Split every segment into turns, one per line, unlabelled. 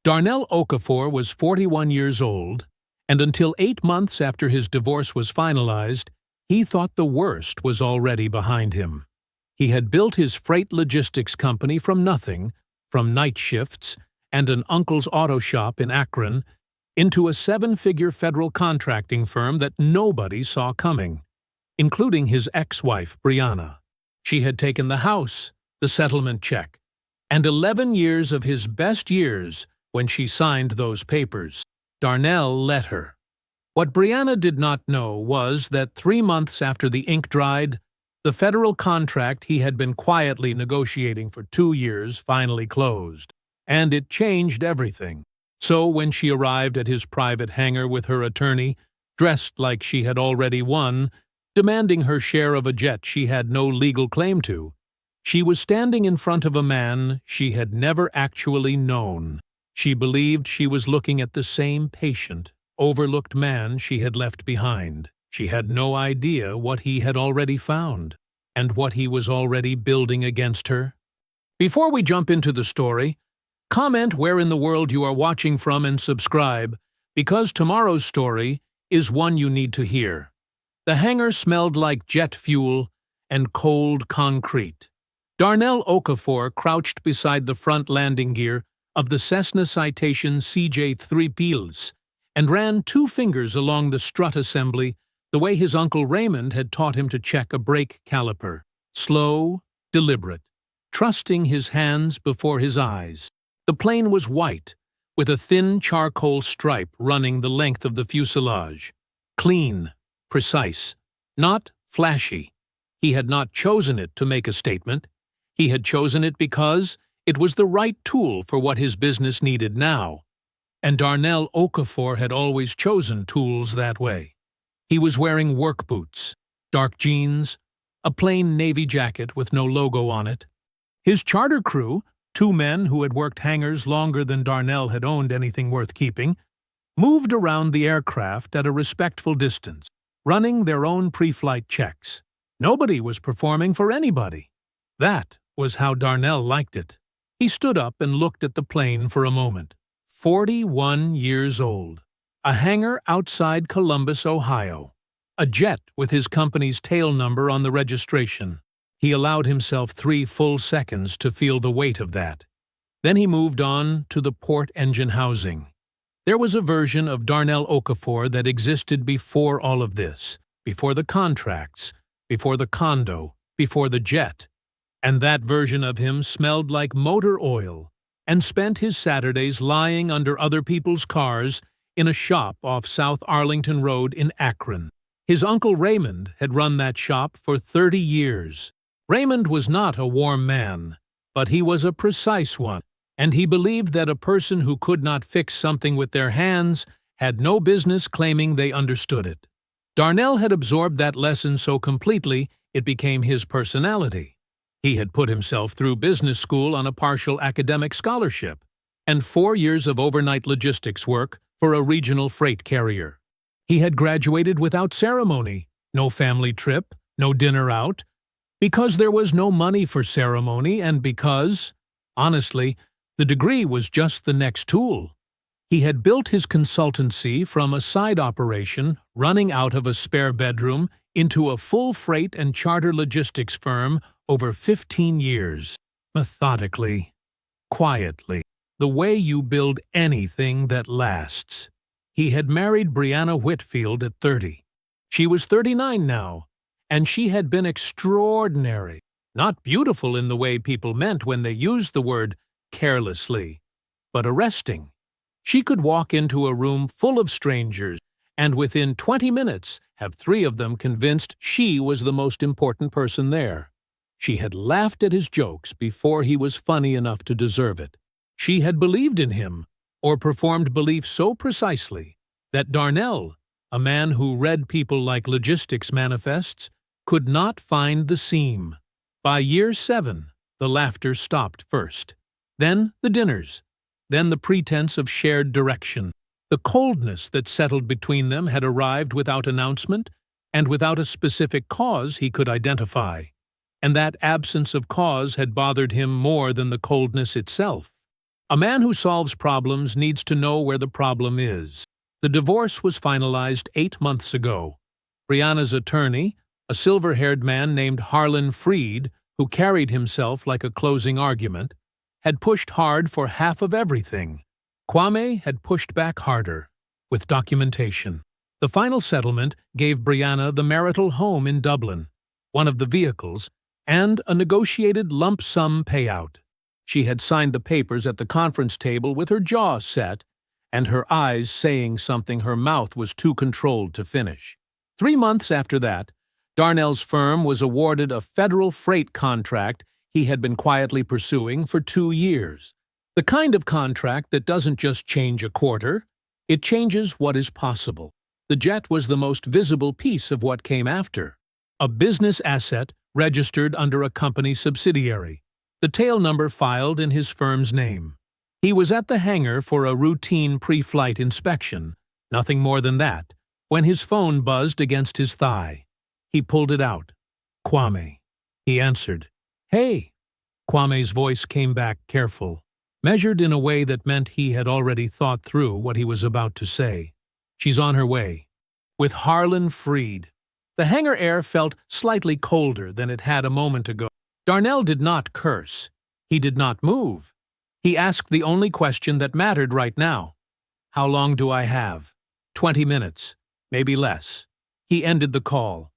Darnell Okafor was 41 years old, and until 8 months after his divorce was finalized, he thought the worst was already behind him. He had built his freight logistics company from nothing, from night shifts and an uncle's auto shop in Akron, into a 7-figure federal contracting firm that nobody saw coming, including his ex-wife, Brianna. She had taken the house, the settlement check, and 11 years of his best years when she signed those papers. Darnell let her. What Brianna did not know was that 3 months after the ink dried, the federal contract he had been quietly negotiating for 2 years finally closed, and it changed everything. So when she arrived at his private hangar with her attorney, dressed like she had already won, demanding her share of a jet she had no legal claim to, she was standing in front of a man she had never actually known. She believed she was looking at the same patient, overlooked man she had left behind. She had no idea what he had already found, and what he was already building against her. Before we jump into the story, comment where in the world you are watching from and subscribe, because tomorrow's story is one you need to hear. The hangar smelled like jet fuel and cold concrete. Darnell Okafor crouched beside the front landing gear of the Cessna Citation CJ-3 Piles and ran 2 fingers along the strut assembly the way his Uncle Raymond had taught him to check a brake caliper. Slow, deliberate, trusting his hands before his eyes. The plane was white, with a thin charcoal stripe running the length of the fuselage. Clean, precise, not flashy. He had not chosen it to make a statement. He had chosen it because it was the right tool for what his business needed now. And Darnell Okafor had always chosen tools that way. He was wearing work boots, dark jeans, a plain navy jacket with no logo on it. His charter crew, 2 men who had worked hangars longer than Darnell had owned anything worth keeping, moved around the aircraft at a respectful distance, running their own pre-flight checks. Nobody was performing for anybody. That was how Darnell liked it. He stood up and looked at the plane for a moment. 41 years old. A hangar outside Columbus, Ohio. A jet with his company's tail number on the registration. He allowed himself 3 full seconds to feel the weight of that. Then he moved on to the port engine housing. There was a version of Darnell Okafor that existed before all of this, before the contracts, before the condo, before the jet. And that version of him smelled like motor oil and spent his Saturdays lying under other people's cars in a shop off South Arlington Road in Akron. His Uncle Raymond had run that shop for 30 years. Raymond was not a warm man, but he was a precise one, and he believed that a person who could not fix something with their hands had no business claiming they understood it. Darnell had absorbed that lesson so completely it became his personality. He had put himself through business school on a partial academic scholarship, and 4 years of overnight logistics work for a regional freight carrier. He had graduated without ceremony, no family trip, no dinner out, because there was no money for ceremony and because, honestly, the degree was just the next tool. He had built his consultancy from a side operation running out of a spare bedroom into a full freight and charter logistics firm over 15 years, methodically, quietly, the way you build anything that lasts. He had married Brianna Whitfield at 30. She was 39 now, and she had been extraordinary, not beautiful in the way people meant when they used the word carelessly, but arresting. She could walk into a room full of strangers and within 20 minutes have 3 of them convinced she was the most important person there. She had laughed at his jokes before he was funny enough to deserve it. She had believed in him, or performed belief so precisely, that Darnell, a man who read people like logistics manifests, could not find the seam. By year 7, the laughter stopped first. Then the dinners. Then the pretense of shared direction. The coldness that settled between them had arrived without announcement and without a specific cause he could identify. And that absence of cause had bothered him more than the coldness itself. A man who solves problems needs to know where the problem is. The divorce was finalized 8 months ago. Brianna's attorney, a silver-haired man named Harlan Freed, who carried himself like a closing argument, had pushed hard for half of everything. Kwame had pushed back harder, with documentation. The final settlement gave Brianna the marital home in Dublin, one of the vehicles, and a negotiated lump sum payout. She had signed the papers at the conference table with her jaw set and her eyes saying something her mouth was too controlled to finish. 3 months after that, Darnell's firm was awarded a federal freight contract he had been quietly pursuing for 2 years. The kind of contract that doesn't just change a quarter, it changes what is possible. The jet was the most visible piece of what came after. A business asset registered under a company subsidiary. The tail number filed in his firm's name. He was at the hangar for a routine pre-flight inspection, nothing more than that, when his phone buzzed against his thigh. He pulled it out. Kwame. He answered. "Hey." Kwame's voice came back careful, measured in a way that meant he had already thought through what he was about to say. "She's on her way." With Harlan Freed. The hangar air felt slightly colder than it had a moment ago. Darnell did not curse. He did not move. He asked the only question that mattered right now. "How long do I have?" 20 minutes, maybe less. He ended the call.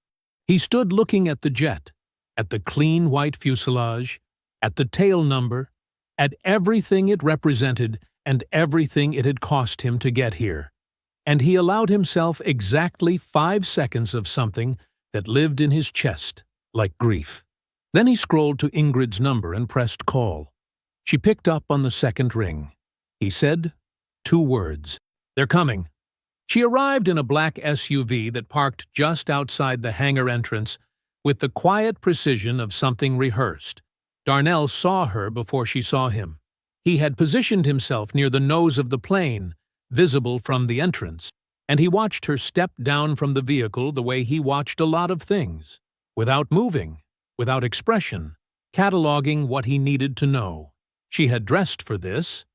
He stood looking at the jet, at the clean white fuselage, at the tail number, at everything it represented and everything it had cost him to get here. And he allowed himself exactly 5 seconds of something that lived in his chest, like grief. Then he scrolled to Ingrid's number and pressed call. She picked up on the second ring. He said 2 words. "They're coming." She arrived in a black SUV that parked just outside the hangar entrance with the quiet precision of something rehearsed. Darnell saw her before she saw him. He had positioned himself near the nose of the plane, visible from the entrance, and he watched her step down from the vehicle the way he watched a lot of things, without moving, without expression, cataloging what he needed to know. She had dressed for this.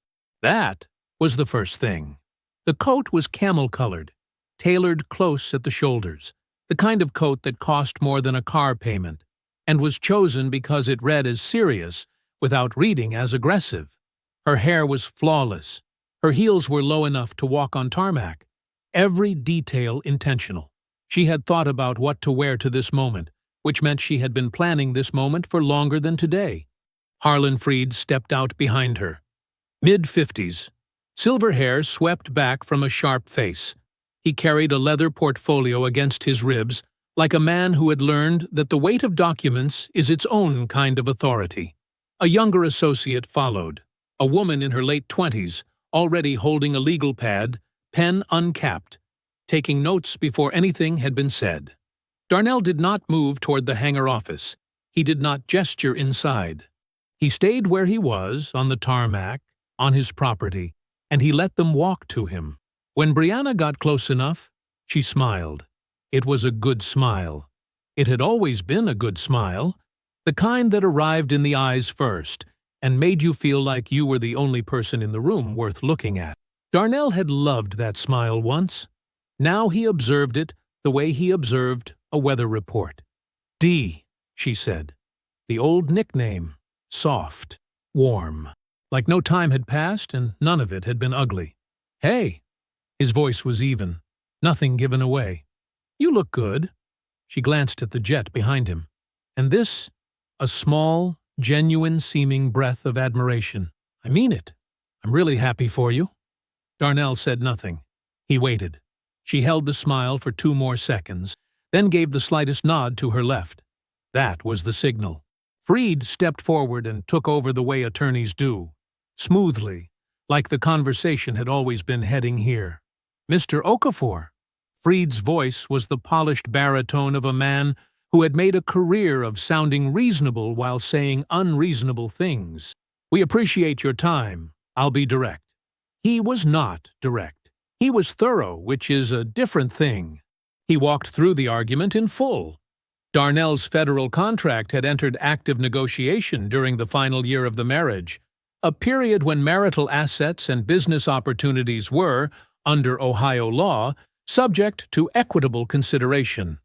That was the first thing. The coat was camel-colored, tailored close at the shoulders, the kind of coat that cost more than a car payment, and was chosen because it read as serious without reading as aggressive. Her hair was flawless. Her heels were low enough to walk on tarmac. Every detail intentional. She had thought about what to wear to this moment, which meant she had been planning this moment for longer than today. Harlan Freed stepped out behind her. Mid-50s. Silver hair swept back from a sharp face. He carried a leather portfolio against his ribs, like a man who had learned that the weight of documents is its own kind of authority. A younger associate followed, a woman in her late 20s, already holding a legal pad, pen uncapped, taking notes before anything had been said. Darnell did not move toward the hangar office. He did not gesture inside. He stayed where he was, on the tarmac, on his property, and he let them walk to him. When Brianna got close enough, she smiled. It was a good smile. It had always been a good smile, the kind that arrived in the eyes first and made you feel like you were the only person in the room worth looking at. Darnell had loved that smile once. Now he observed it the way he observed a weather report. "D," she said. The old nickname, soft, warm, like no time had passed and none of it had been ugly. "Hey." His voice was even, nothing given away. "You look good." She glanced at the jet behind him. And this, a small, genuine-seeming breath of admiration. "I mean it. I'm really happy for you." Darnell said nothing. He waited. She held the smile for 2 more seconds, then gave the slightest nod to her left. That was the signal. Freed stepped forward and took over the way attorneys do, smoothly, like the conversation had always been heading here. "Mr. Okafor." Freed's voice was the polished baritone of a man who had made a career of sounding reasonable while saying unreasonable things. "We appreciate your time. I'll be direct." He was not direct. He was thorough, which is a different thing. He walked through the argument in full. Darnell's federal contract had entered active negotiation during the final year of the marriage, a period when marital assets and business opportunities were, under Ohio law, subject to equitable consideration.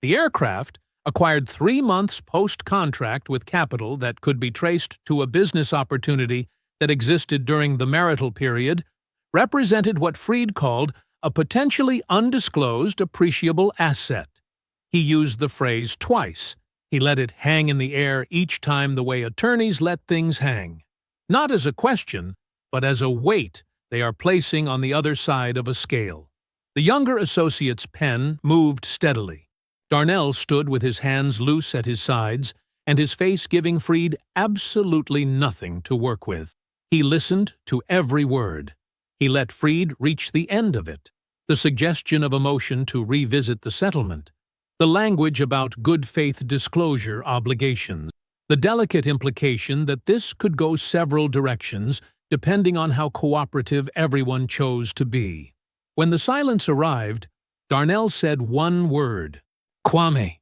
The aircraft, acquired 3 months post-contract with capital that could be traced to a business opportunity that existed during the marital period, represented what Freed called a potentially undisclosed appreciable asset. He used the phrase twice. He let it hang in the air each time the way attorneys let things hang. Not as a question, but as a weight they are placing on the other side of a scale. The younger associate's pen moved steadily. Darnell stood with his hands loose at his sides and his face giving Freed absolutely nothing to work with. He listened to every word. He let Freed reach the end of it, the suggestion of a motion to revisit the settlement, the language about good faith disclosure obligations, the delicate implication that this could go several directions depending on how cooperative everyone chose to be. When the silence arrived, Darnell said one word: Kwame.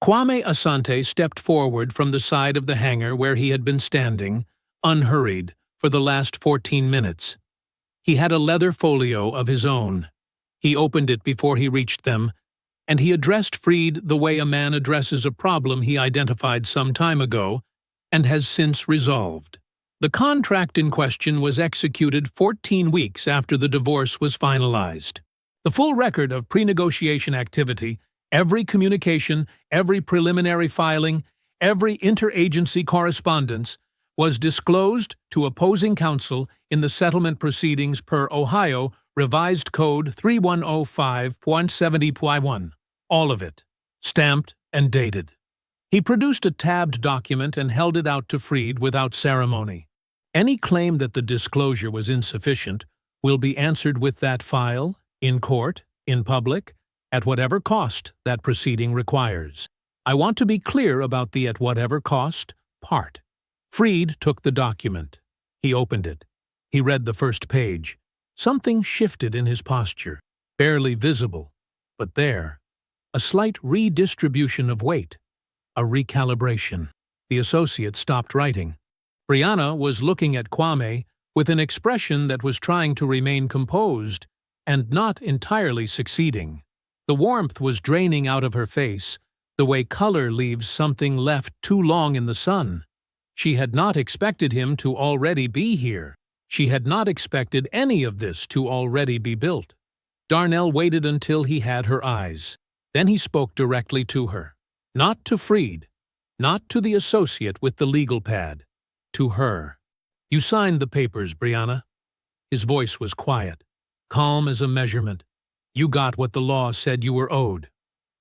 Kwame Asante stepped forward from the side of the hangar where he had been standing, unhurried, for the last 14 minutes. He had a leather folio of his own. He opened it before he reached them, and he addressed Freed the way a man addresses a problem he identified some time ago and has since resolved. The contract in question was executed 14 weeks after the divorce was finalized. The full record of pre-negotiation activity, every communication, every preliminary filing, every interagency correspondence, was disclosed to opposing counsel in the settlement proceedings per Ohio Revised Code 3105.70.1. All of it, stamped and dated. He produced a tabbed document and held it out to Freed without ceremony. Any claim that the disclosure was insufficient will be answered with that file, in court, in public, at whatever cost that proceeding requires. I want to be clear about the at whatever cost part. Freed took the document. He opened it. He read the first page. Something shifted in his posture, barely visible, but there. A slight redistribution of weight. A recalibration. The associate stopped writing. Brianna was looking at Kwame with an expression that was trying to remain composed and not entirely succeeding. The warmth was draining out of her face, the way color leaves something left too long in the sun. She had not expected him to already be here. She had not expected any of this to already be built. Darnell waited until he had her eyes. Then he spoke directly to her. Not to Freed, not to the associate with the legal pad. To her. You signed the papers, Brianna. His voice was quiet, calm as a measurement. You got what the law said you were owed.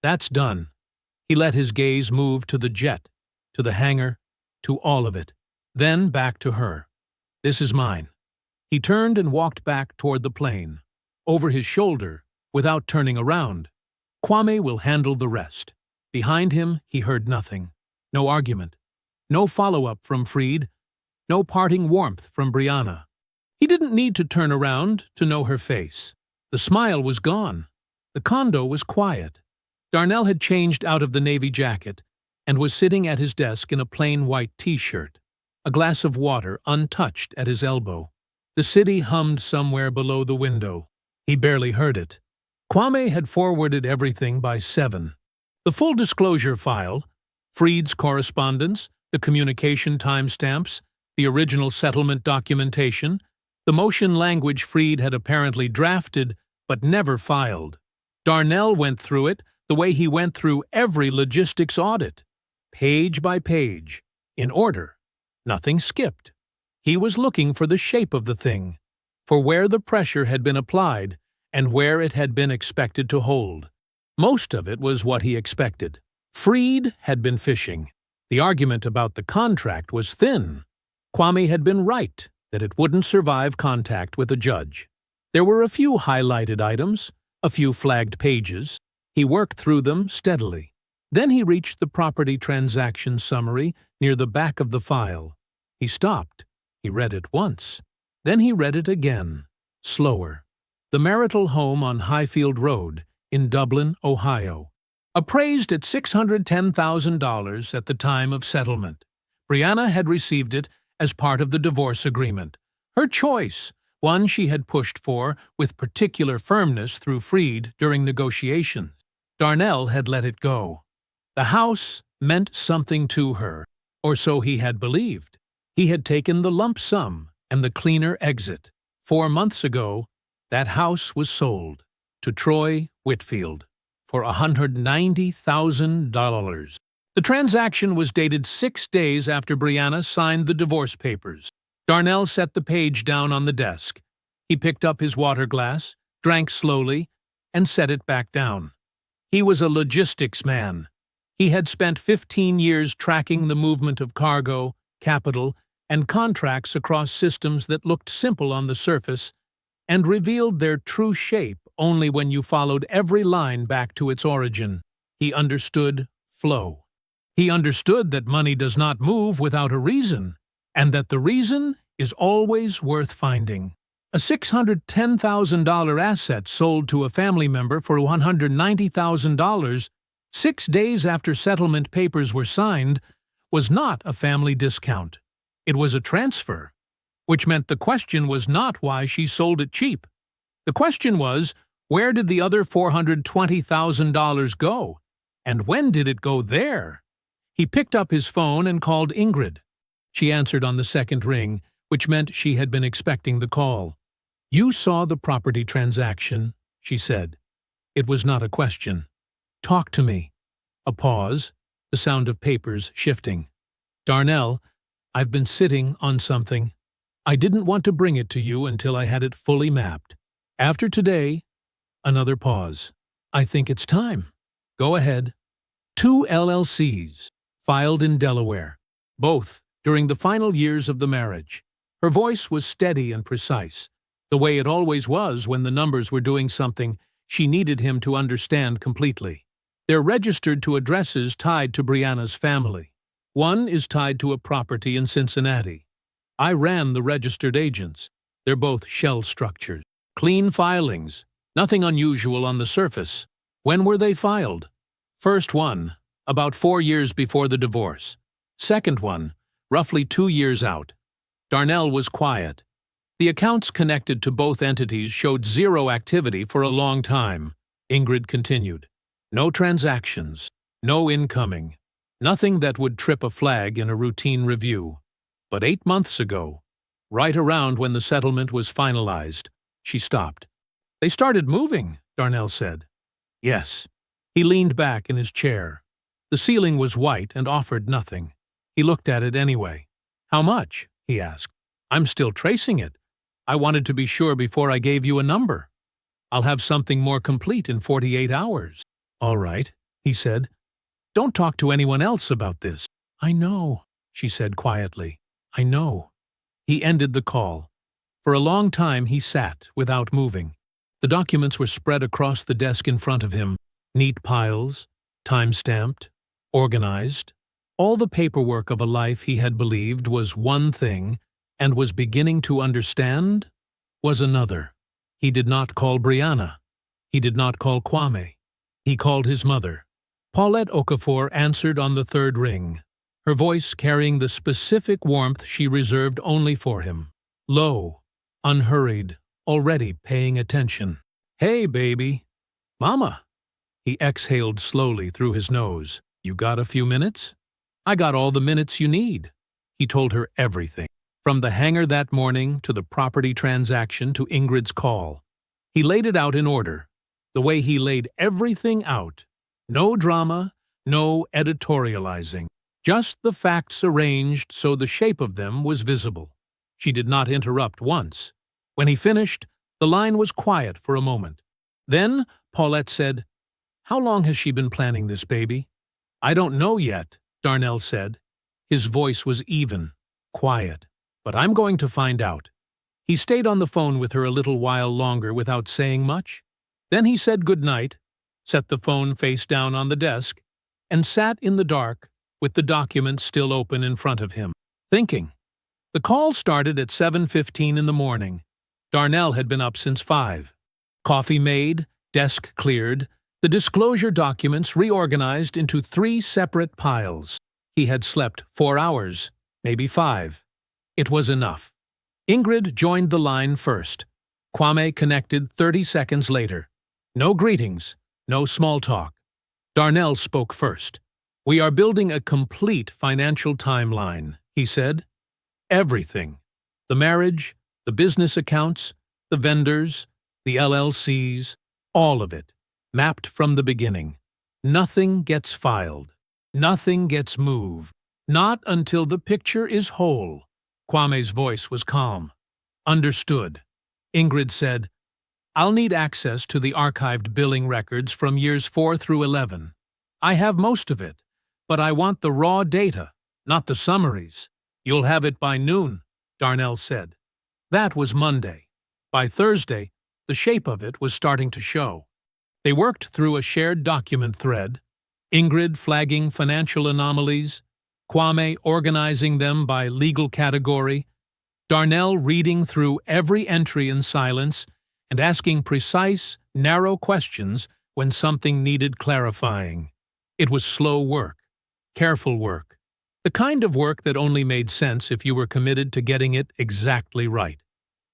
That's done. He let his gaze move to the jet, to the hangar, to all of it. Then back to her. This is mine. He turned and walked back toward the plane. Over his shoulder, without turning around. Kwame will handle the rest. Behind him, he heard nothing. No argument. No follow-up from Freed. No parting warmth from Brianna. He didn't need to turn around to know her face. The smile was gone. The condo was quiet. Darnell had changed out of the navy jacket and was sitting at his desk in a plain white t-shirt, a glass of water untouched at his elbow. The city hummed somewhere below the window. He barely heard it. Kwame had forwarded everything by 7. The full disclosure file, Freed's correspondence, the communication timestamps, the original settlement documentation, the motion language Freed had apparently drafted but never filed. Darnell went through it the way he went through every logistics audit, page by page, in order. Nothing skipped. He was looking for the shape of the thing, for where the pressure had been applied and where it had been expected to hold. Most of it was what he expected. Freed had been fishing. The argument about the contract was thin. Kwame had been right that it wouldn't survive contact with a judge. There were a few highlighted items, a few flagged pages. He worked through them steadily. Then he reached the property transaction summary near the back of the file. He stopped. He read it once. Then he read it again, slower. The marital home on Highfield Road in Dublin, Ohio. Appraised at $610,000 at the time of settlement. Brianna had received it as part of the divorce agreement. Her choice, one she had pushed for with particular firmness through Freed during negotiations. Darnell had let it go. The house meant something to her, or so he had believed. He had taken the lump sum and the cleaner exit. 4 months ago, that house was sold to Troy Whitfield for $190,000. The transaction was dated 6 days after Brianna signed the divorce papers. Darnell set the page down on the desk. He picked up his water glass, drank slowly, and set it back down. He was a logistics man. He had spent 15 years tracking the movement of cargo, capital, and contracts across systems that looked simple on the surface and revealed their true shape only when you followed every line back to its origin. He understood flow. He understood that money does not move without a reason, and that the reason is always worth finding. A $610,000 asset sold to a family member for $190,000 6 days after settlement papers were signed was not a family discount. It was a transfer, which meant the question was not why she sold it cheap. The question was, where did the other $420,000 go? And when did it go there? He picked up his phone and called Ingrid. She answered on the second ring, which meant she had been expecting the call. "You saw the property transaction," she said. It was not a question. "Talk to me." A pause, the sound of papers shifting. "Darnell, I've been sitting on something. I didn't want to bring it to you until I had it fully mapped. After today," another pause. "I think it's time." "Go ahead." 2 LLCs, filed in Delaware, both during the final years of the marriage. Her voice was steady and precise, the way it always was when the numbers were doing something she needed him to understand completely. They're registered to addresses tied to Brianna's family. One is tied to a property in Cincinnati. I ran the registered agents. They're both shell structures. Clean filings, nothing unusual on the surface. When were they filed? First one, about 4 years before the divorce. Second one, roughly 2 years out. Darnell was quiet. The accounts connected to both entities showed zero activity for a long time. Ingrid continued. No transactions, no incoming, nothing that would trip a flag in a routine review. But 8 months ago, right around when the settlement was finalized, she stopped. "They started moving," Darnell said. "Yes." He leaned back in his chair. The ceiling was white and offered nothing. He looked at it anyway. "How much?" he asked. "I'm still tracing it. I wanted to be sure before I gave you a number. I'll have something more complete in 48 hours. "All right," he said. "Don't talk to anyone else about this." "I know," she said quietly. "I know." He ended the call. For a long time he sat without moving. The documents were spread across the desk in front of him, neat piles, time-stamped, organized. All the paperwork of a life he had believed was one thing and was beginning to understand was another. He did not call Brianna. He did not call Kwame. He called his mother. Paulette Okafor answered on the third ring, her voice carrying the specific warmth she reserved only for him. Low, unhurried, already paying attention. "Hey, baby." "Mama." He exhaled slowly through his nose. "You got a few minutes?" "I got all the minutes you need." He told her everything, from the hangar that morning to the property transaction to Ingrid's call. He laid it out in order, the way he laid everything out. No drama, no editorializing. Just the facts arranged so the shape of them was visible. She did not interrupt once. When he finished, the line was quiet for a moment. Then Paulette said, "How long has she been planning this, baby?" "I don't know yet," Darnell said. His voice was even, quiet. "But I'm going to find out." He stayed on the phone with her a little while longer without saying much. Then he said good night, set the phone face down on the desk, and sat in the dark with the document still open in front of him, thinking. The call started at 7:15 in the morning. Darnell had been up since 5. Coffee made, desk cleared, the disclosure documents reorganized into 3 separate piles. He had slept 4 hours, maybe 5. It was enough. Ingrid joined the line first. Kwame connected 30 seconds later. No greetings, no small talk. Darnell spoke first. "We are building a complete financial timeline," he said. "Everything. The marriage, the business accounts, the vendors, the LLCs, all of it, mapped from the beginning. Nothing gets filed. Nothing gets moved. Not until the picture is whole." Kwame's voice was calm. "Understood." Ingrid said, "I'll need access to the archived billing records from years 4 through 11. I have most of it, but I want the raw data, not the summaries." "You'll have it by noon," Darnell said. That was Monday. By Thursday, the shape of it was starting to show. They worked through a shared document thread, Ingrid flagging financial anomalies, Kwame organizing them by legal category, Darnell reading through every entry in silence and asking precise, narrow questions when something needed clarifying. It was slow work, careful work, the kind of work that only made sense if you were committed to getting it exactly right.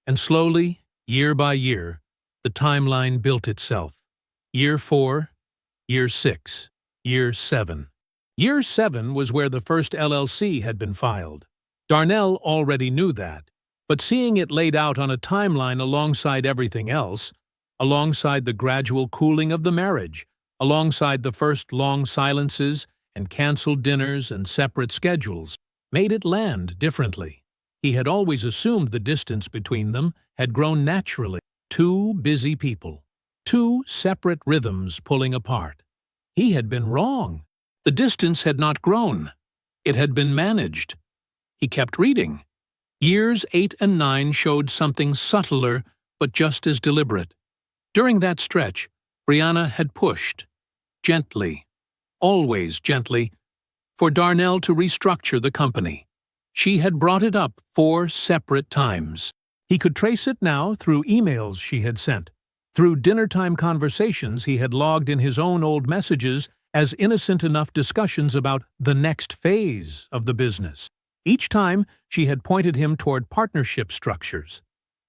And slowly, year by year, the timeline built itself. Year 4, Year 6, Year 7. Year 7 was where the first LLC had been filed. Darnell already knew that, but seeing it laid out on a timeline alongside everything else, alongside the gradual cooling of the marriage, alongside the first long silences and canceled dinners and separate schedules, made it land differently. He had always assumed the distance between them had grown naturally. Two busy people, two separate rhythms pulling apart. He had been wrong. The distance had not grown. It had been managed. He kept reading. Years 8 and 9 showed something subtler but just as deliberate. During that stretch, Brianna had pushed, gently, always gently, for Darnell to restructure the company. She had brought it up 4 separate times. He could trace it now through emails she had sent, through dinner-time conversations he had logged in his own old messages as innocent enough discussions about the next phase of the business. Each time, she had pointed him toward partnership structures,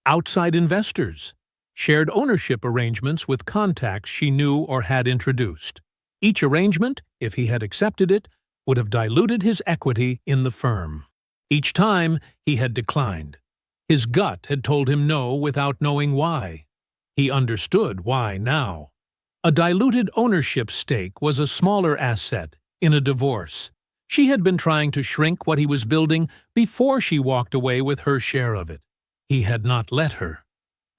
outside investors, shared ownership arrangements with contacts she knew or had introduced. Each arrangement, if he had accepted it, would have diluted his equity in the firm. Each time, he had declined. His gut had told him no without knowing why. He understood why now. A diluted ownership stake was a smaller asset in a divorce. She had been trying to shrink what he was building before she walked away with her share of it. He had not let her.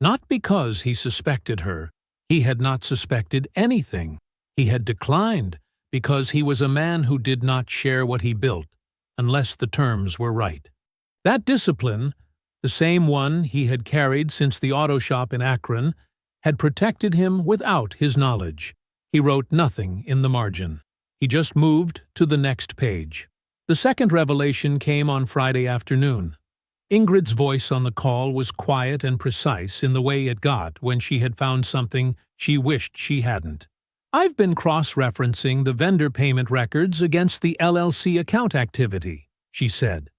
Not because he suspected her. He had not suspected anything. He had declined because he was a man who did not share what he built, unless the terms were right. That discipline, the same one he had carried since the auto shop in Akron, had protected him without his knowledge. He wrote nothing in the margin. He just moved to the next page. The second revelation came on Friday afternoon. Ingrid's voice on the call was quiet and precise in the way it got when she had found something she wished she hadn't. "I've been cross-referencing the vendor payment records against the LLC account activity," she said.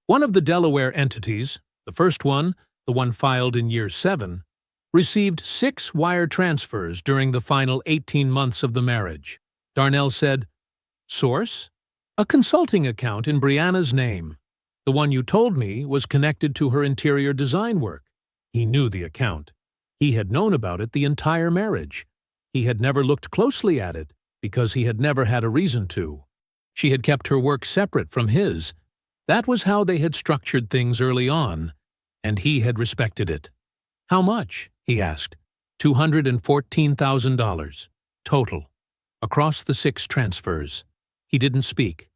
One of the Delaware entities, the first one, the one filed in Year 7, received 6 wire transfers during the final 18 months of the marriage. Darnell said, "Source? A consulting account in Brianna's name. The one you told me was connected to her interior design work." He knew the account. He had known about it the entire marriage. He had never looked closely at it because he had never had a reason to. She had kept her work separate from his. That was how they had structured things early on, and he had respected it. "How much?" he asked. $214,000. Total. Across the 6 transfers. He didn't speak.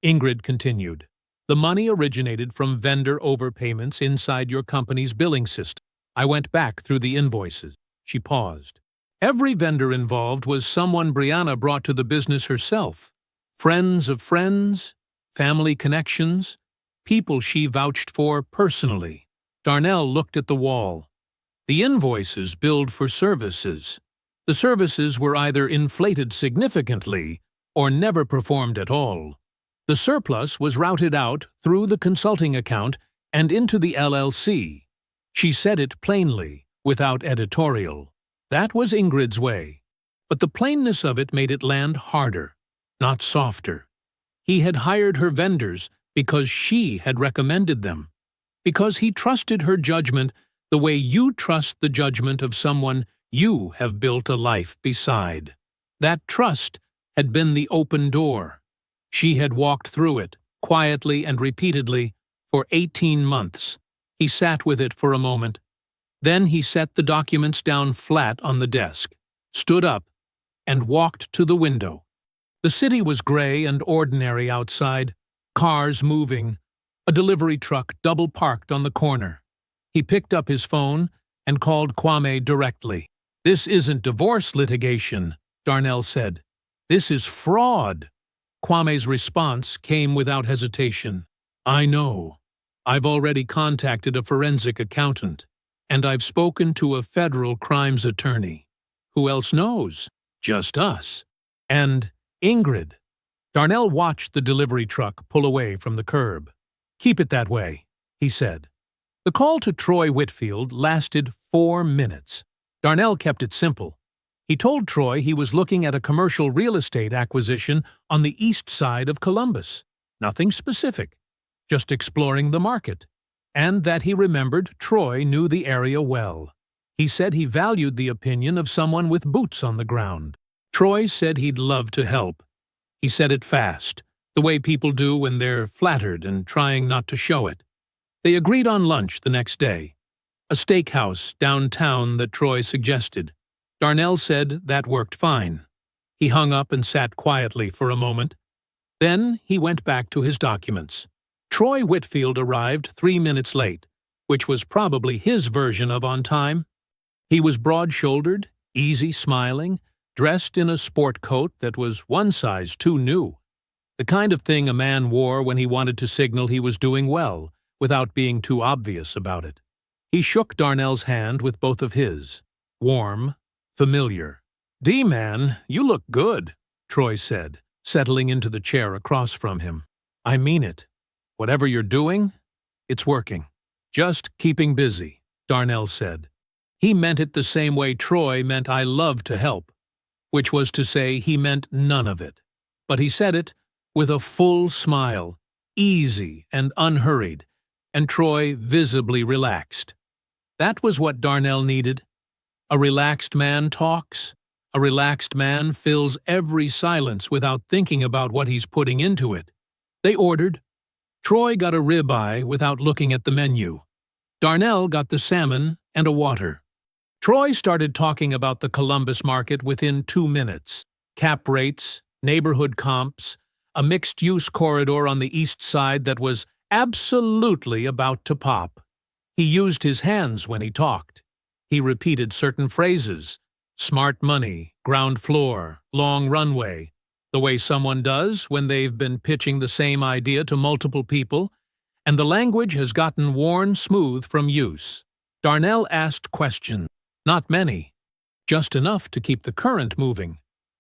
Ingrid continued. "The money originated from vendor overpayments inside your company's billing system. I went back through the invoices." She paused. "Every vendor involved was someone Brianna brought to the business herself. Friends of friends, family connections, people she vouched for personally." Darnell looked at the wall. The invoices billed for services. The services were either inflated significantly or never performed at all. The surplus was routed out through the consulting account and into the LLC. She said it plainly, without editorial. That was Ingrid's way. But the plainness of it made it land harder, not softer. He had hired her vendors because she had recommended them, because he trusted her judgment the way you trust the judgment of someone you have built a life beside. That trust had been the open door. She had walked through it, quietly and repeatedly, for 18 months. He sat with it for a moment. Then he set the documents down flat on the desk, stood up, and walked to the window. The city was gray and ordinary outside, cars moving, a delivery truck double-parked on the corner. He picked up his phone and called Kwame directly. "This isn't divorce litigation," Darnell said. "This is fraud." Kwame's response came without hesitation. "I know. I've already contacted a forensic accountant, and I've spoken to a federal crimes attorney. Who else knows? Just us. And Ingrid." Darnell watched the delivery truck pull away from the curb. "Keep it that way," he said. The call to Troy Whitfield lasted 4 minutes. Darnell kept it simple. He told Troy he was looking at a commercial real estate acquisition on the east side of Columbus. Nothing specific, just exploring the market. And that he remembered Troy knew the area well. He said he valued the opinion of someone with boots on the ground. Troy said he'd love to help. He said it fast, the way people do when they're flattered and trying not to show it. They agreed on lunch the next day, a steakhouse downtown that Troy suggested. Darnell said that worked fine. He hung up and sat quietly for a moment. Then he went back to his documents. Troy Whitfield arrived 3 minutes late, which was probably his version of on time. He was broad-shouldered, easy smiling, dressed in a sport coat that was one size too new. The kind of thing a man wore when he wanted to signal he was doing well, without being too obvious about it. He shook Darnell's hand with both of his. Warm, familiar. "D-man, you look good," Troy said, settling into the chair across from him. "I mean it. Whatever you're doing, it's working." "Just keeping busy," Darnell said. He meant it the same way Troy meant "I love to help," which was to say he meant none of it. But he said it with a full smile, easy and unhurried, and Troy visibly relaxed. That was what Darnell needed. A relaxed man talks. A relaxed man fills every silence without thinking about what he's putting into it. They ordered. Troy got a ribeye without looking at the menu. Darnell got the salmon and a water. Troy started talking about the Columbus market within 2 minutes. Cap rates, neighborhood comps, a mixed-use corridor on the east side that was absolutely about to pop. He used his hands when he talked. He repeated certain phrases: smart money, ground floor, long runway, the way someone does when they've been pitching the same idea to multiple people, and the language has gotten worn smooth from use. Darnell asked questions. Not many. Just enough to keep the current moving.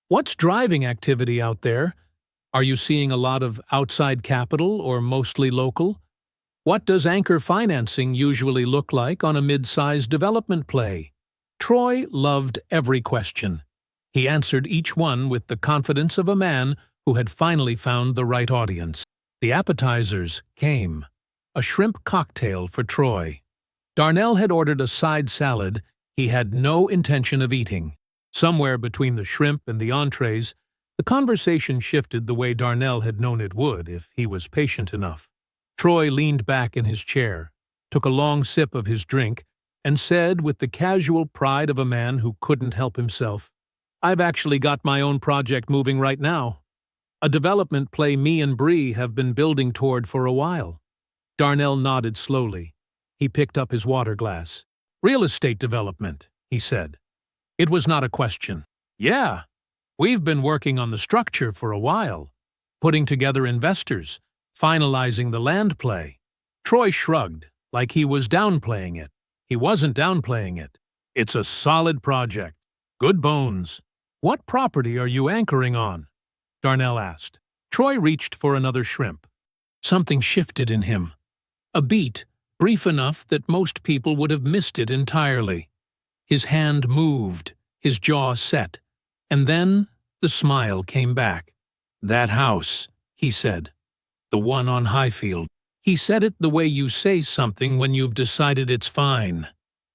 "What's driving activity out there? Are you seeing a lot of outside capital or mostly local? What does anchor financing usually look like on a mid-sized development play?" Troy loved every question. He answered each one with the confidence of a man who had finally found the right audience. The appetizers came. A shrimp cocktail for Troy. Darnell had ordered a side salad he had no intention of eating. Somewhere between the shrimp and the entrees, the conversation shifted the way Darnell had known it would if he was patient enough. Troy leaned back in his chair, took a long sip of his drink, and said with the casual pride of a man who couldn't help himself, "I've actually got my own project moving right now. A development play me and Bree have been building toward for a while." Darnell nodded slowly. He picked up his water glass. "Real estate development," he said. It was not a question. "Yeah. We've been working on the structure for a while, putting together investors, finalizing the land play." Troy shrugged, like he was downplaying it. He wasn't downplaying it. "It's a solid project. Good bones." "What property are you anchoring on?" Darnell asked. Troy reached for another shrimp. Something shifted in him. A beat, brief enough that most people would have missed it entirely. His hand moved, his jaw set, and then the smile came back. "That house," he said. "The one on Highfield." He said it the way you say something when you've decided it's fine.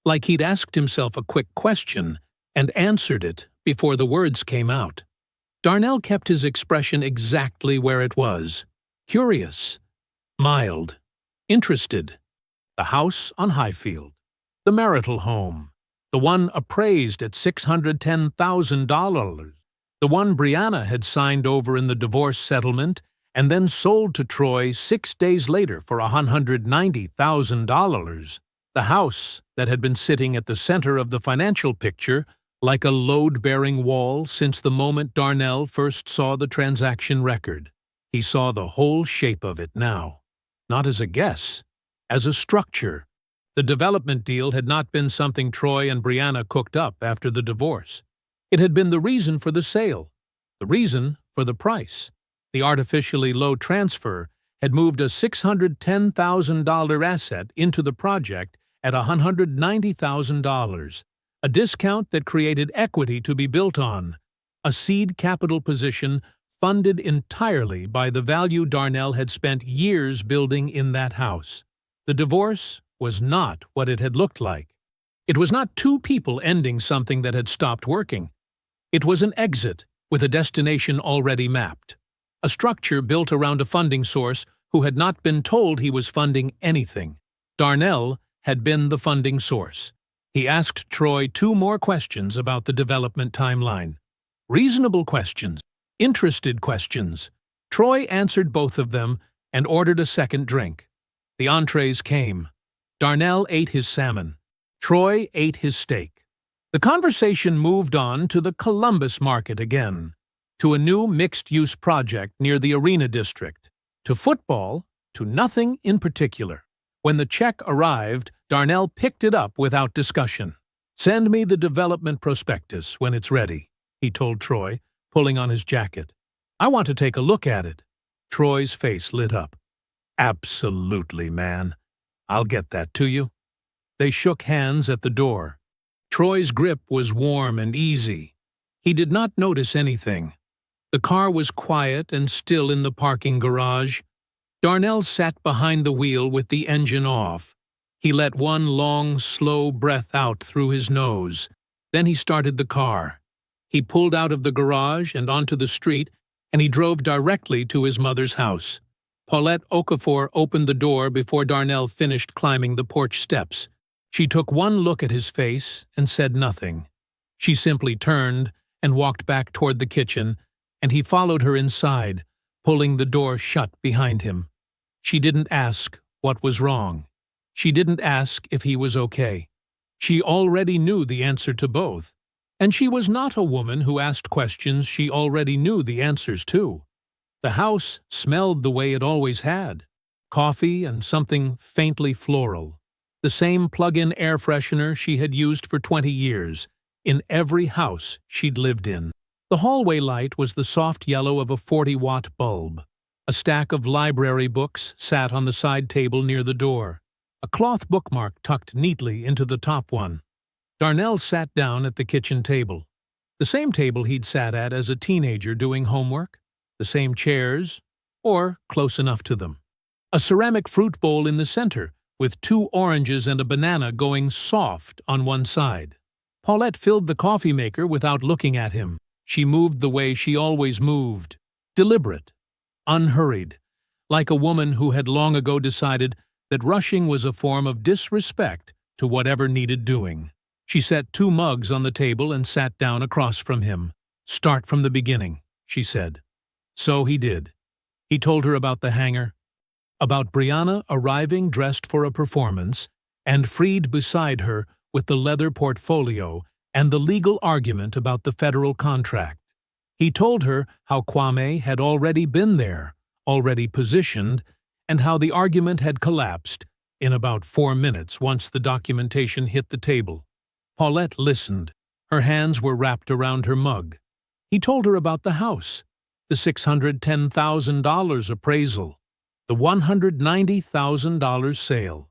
Like he'd asked himself a quick question and answered it before the words came out. Darnell kept his expression exactly where it was. Curious, mild, interested. The house on Highfield. The marital home. The one appraised at $610,000. The one Brianna had signed over in the divorce settlement and then sold to Troy 6 days later for $190,000. The house that had been sitting at the center of the financial picture like a load-bearing wall since the moment Darnell first saw the transaction record. He saw the whole shape of it now. Not as a guess, as a structure. The development deal had not been something Troy and Brianna cooked up after the divorce. It had been the reason for the sale, the reason for the price. The artificially low transfer had moved a $610,000 asset into the project at $190,000, a discount that created equity to be built on, a seed capital position funded entirely by the value Darnell had spent years building in that house. The divorce was not what it had looked like. It was not two people ending something that had stopped working. It was an exit with a destination already mapped. A structure built around a funding source who had not been told he was funding anything. Darnell had been the funding source. He asked Troy 2 more questions about the development timeline. Reasonable questions, interested questions. Troy answered both of them and ordered a second drink. The entrees came. Darnell ate his salmon. Troy ate his steak. The conversation moved on to the Columbus market again, to a new mixed-use project near the Arena District, to football, to nothing in particular. When the check arrived, Darnell picked it up without discussion. "Send me the development prospectus when it's ready," he told Troy, pulling on his jacket. "I want to take a look at it." Troy's face lit up. "Absolutely, man. I'll get that to you." They shook hands at the door. Troy's grip was warm and easy. He did not notice anything. The car was quiet and still in the parking garage. Darnell sat behind the wheel with the engine off. He let one long, slow breath out through his nose. Then he started the car. He pulled out of the garage and onto the street, and he drove directly to his mother's house. Paulette Okafor opened the door before Darnell finished climbing the porch steps. She took one look at his face and said nothing. She simply turned and walked back toward the kitchen, and he followed her inside, pulling the door shut behind him. She didn't ask what was wrong. She didn't ask if he was okay. She already knew the answer to both, and she was not a woman who asked questions she already knew the answers to. The house smelled the way it always had, coffee and something faintly floral, the same plug-in air freshener she had used for 20 years, in every house she'd lived in. The hallway light was the soft yellow of a 40-watt bulb. A stack of library books sat on the side table near the door, a cloth bookmark tucked neatly into the top one. Darnell sat down at the kitchen table, the same table he'd sat at as a teenager doing homework, the same chairs, or close enough to them. A ceramic fruit bowl in the center, with 2 oranges and a banana going soft on one side. Paulette filled the coffee maker without looking at him. She moved the way she always moved, deliberate, unhurried, like a woman who had long ago decided that rushing was a form of disrespect to whatever needed doing. She set 2 mugs on the table and sat down across from him. "Start from the beginning," she said. So he did. He told her about the hangar, about Brianna arriving dressed for a performance, and Freed beside her with the leather portfolio and the legal argument about the federal contract. He told her how Kwame had already been there, already positioned, and how the argument had collapsed in about 4 minutes once the documentation hit the table. Paulette listened. Her hands were wrapped around her mug. He told her about the house, the $610,000 appraisal, the $190,000 sale.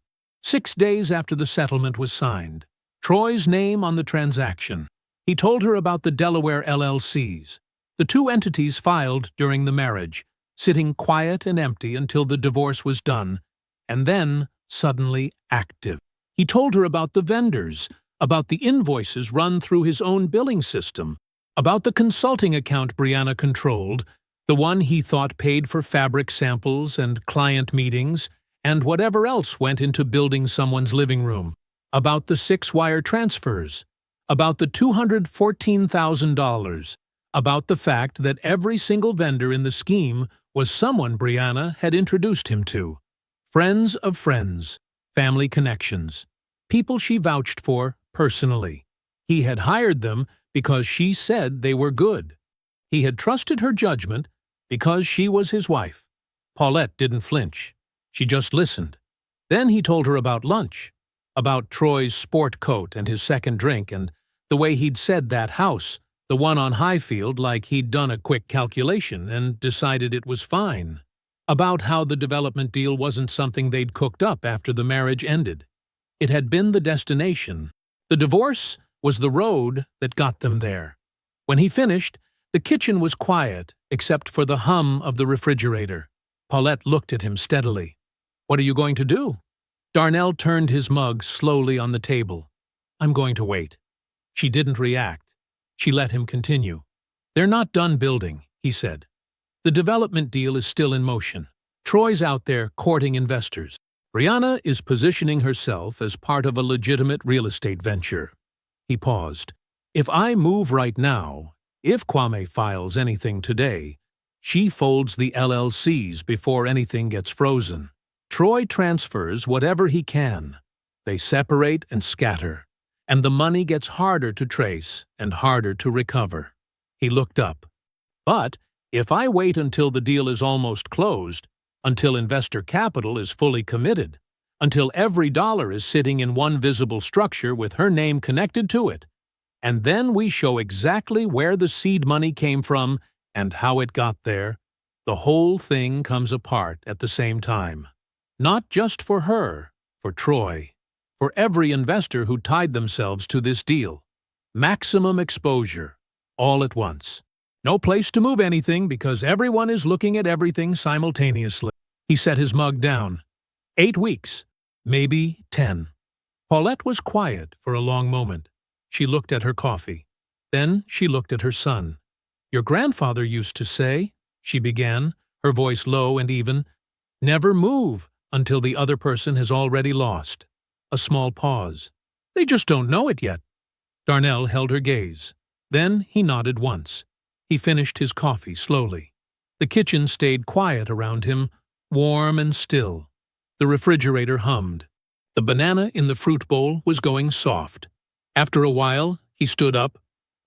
6 days after the settlement was signed, Troy's name on the transaction. He told her about the Delaware LLCs, the two entities filed during the marriage, sitting quiet and empty until the divorce was done, and then suddenly active. He told her about the vendors, about the invoices run through his own billing system, about the consulting account Brianna controlled, the one he thought paid for fabric samples and client meetings, and whatever else went into building someone's living room, about the 6-wire transfers, about the $214,000, about the fact that every single vendor in the scheme was someone Brianna had introduced him to. Friends of friends, family connections, people she vouched for personally. He had hired them because she said they were good. He had trusted her judgment because she was his wife. Paulette didn't flinch. She just listened. Then he told her about lunch, about Troy's sport coat and his second drink, and the way he'd said that house, the one on Highfield, like he'd done a quick calculation and decided it was fine. About how the development deal wasn't something they'd cooked up after the marriage ended. It had been the destination. The divorce was the road that got them there. When he finished, the kitchen was quiet except for the hum of the refrigerator. Paulette looked at him steadily. "What are you going to do?" Darnell turned his mug slowly on the table. "I'm going to wait." She didn't react. She let him continue. "They're not done building," he said. "The development deal is still in motion. Troy's out there courting investors. Brianna is positioning herself as part of a legitimate real estate venture." He paused. "If I move right now, if Kwame files anything today, she folds the LLCs before anything gets frozen. Troy transfers whatever he can. They separate and scatter, and the money gets harder to trace and harder to recover." He looked up. "But if I wait until the deal is almost closed, until investor capital is fully committed, until every dollar is sitting in one visible structure with her name connected to it, and then we show exactly where the seed money came from and how it got there, the whole thing comes apart at the same time. Not just for her, for Troy, for every investor who tied themselves to this deal. Maximum exposure, all at once. No place to move anything because everyone is looking at everything simultaneously." He set his mug down. 8 weeks, maybe 10. Paulette was quiet for a long moment. She looked at her coffee. Then she looked at her son. "Your grandfather used to say," she began, her voice low and even, "never move until the other person has already lost." A small pause. "They just don't know it yet." Darnell held her gaze. Then he nodded once. He finished his coffee slowly. The kitchen stayed quiet around him, warm and still. The refrigerator hummed. The banana in the fruit bowl was going soft. After a while, he stood up,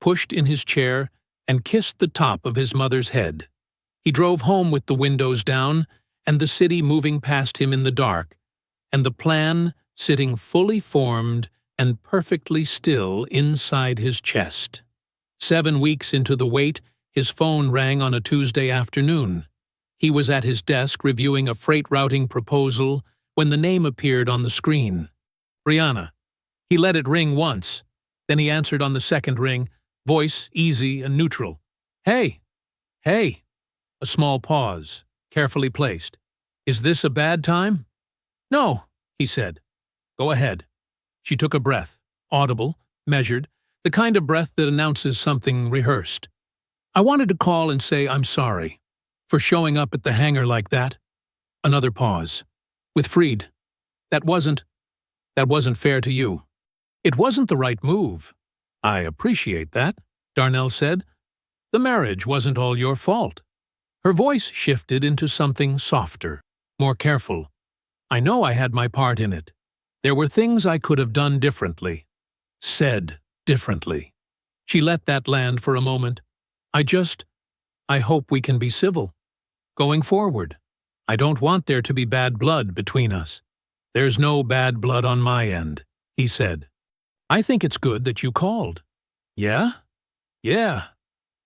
pushed in his chair, and kissed the top of his mother's head. He drove home with the windows down, and the city moving past him in the dark, and the plan sitting fully formed and perfectly still inside his chest. 7 weeks into the wait, his phone rang on a Tuesday afternoon. He was at his desk reviewing a freight routing proposal when the name appeared on the screen. "Brianna." He let it ring once. Then he answered on the second ring, voice easy and neutral. "Hey." "Hey." A small pause, carefully placed. "Is this a bad time?" "No," he said. "Go ahead." She took a breath, audible, measured, the kind of breath that announces something rehearsed. "I wanted to call and say I'm sorry for showing up at the hangar like that." Another pause. "With Freed. That wasn't fair to you. It wasn't the right move." "I appreciate that," Darnell said. "The marriage wasn't all your fault." Her voice shifted into something softer, more careful. "I know I had my part in it. There were things I could have done differently. Said differently." She let that land for a moment. I hope we can be civil. Going forward. I don't want there to be bad blood between us." "There's no bad blood on my end," he said. "I think it's good that you called." "Yeah?" "Yeah."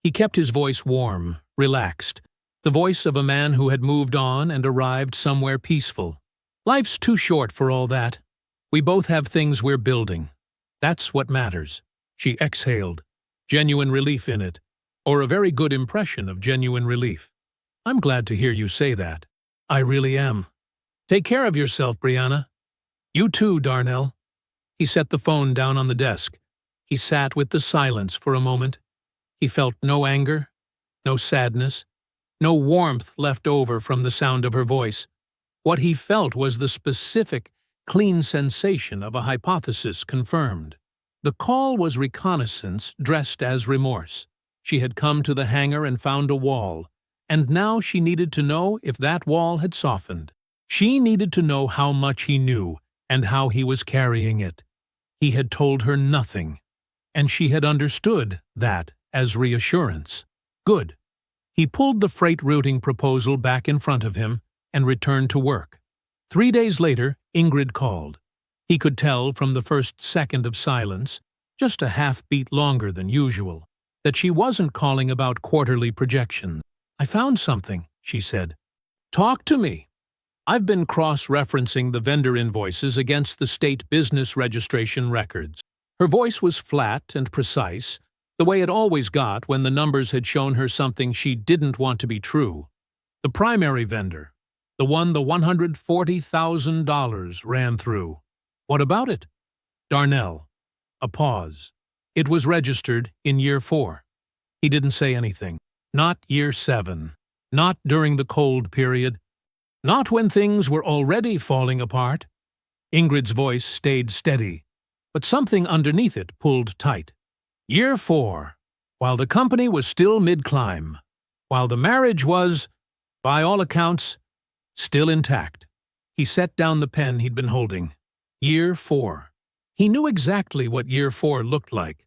He kept his voice warm, relaxed, the voice of a man who had moved on and arrived somewhere peaceful. "Life's too short for all that. We both have things we're building. That's what matters. She exhaled, genuine relief in it, or a very good impression of genuine relief. I'm glad to hear you say that. I really am. Take care of yourself, Brianna. You too, Darnell. He set the phone down on the desk. He sat with the silence for a moment. He felt no anger, no sadness, no warmth left over from the sound of her voice. What he felt was the specific, clean sensation of a hypothesis confirmed. The call was reconnaissance dressed as remorse. She had come to the hangar and found a wall, and now she needed to know if that wall had softened. She needed to know how much he knew and how he was carrying it. He had told her nothing, and she had understood that as reassurance. Good. He pulled the freight routing proposal back in front of him and returned to work. 3 days later, Ingrid called. He could tell from the first second of silence, just a half-beat longer than usual, that she wasn't calling about quarterly projections. I found something, she said. Talk to me. I've been cross-referencing the vendor invoices against the state business registration records. Her voice was flat and precise, the way it always got when the numbers had shown her something she didn't want to be true. The primary vendor, the one the $140,000 ran through. What about it? Darnell. A pause. It was registered in year 4. He didn't say anything. Not year 7. Not during the cold period. Not when things were already falling apart. Ingrid's voice stayed steady, but something underneath it pulled tight. Year 4. While the company was still mid-climb. While the marriage was, by all accounts, still intact. He set down the pen he'd been holding. Year 4. He knew exactly what year 4 looked like.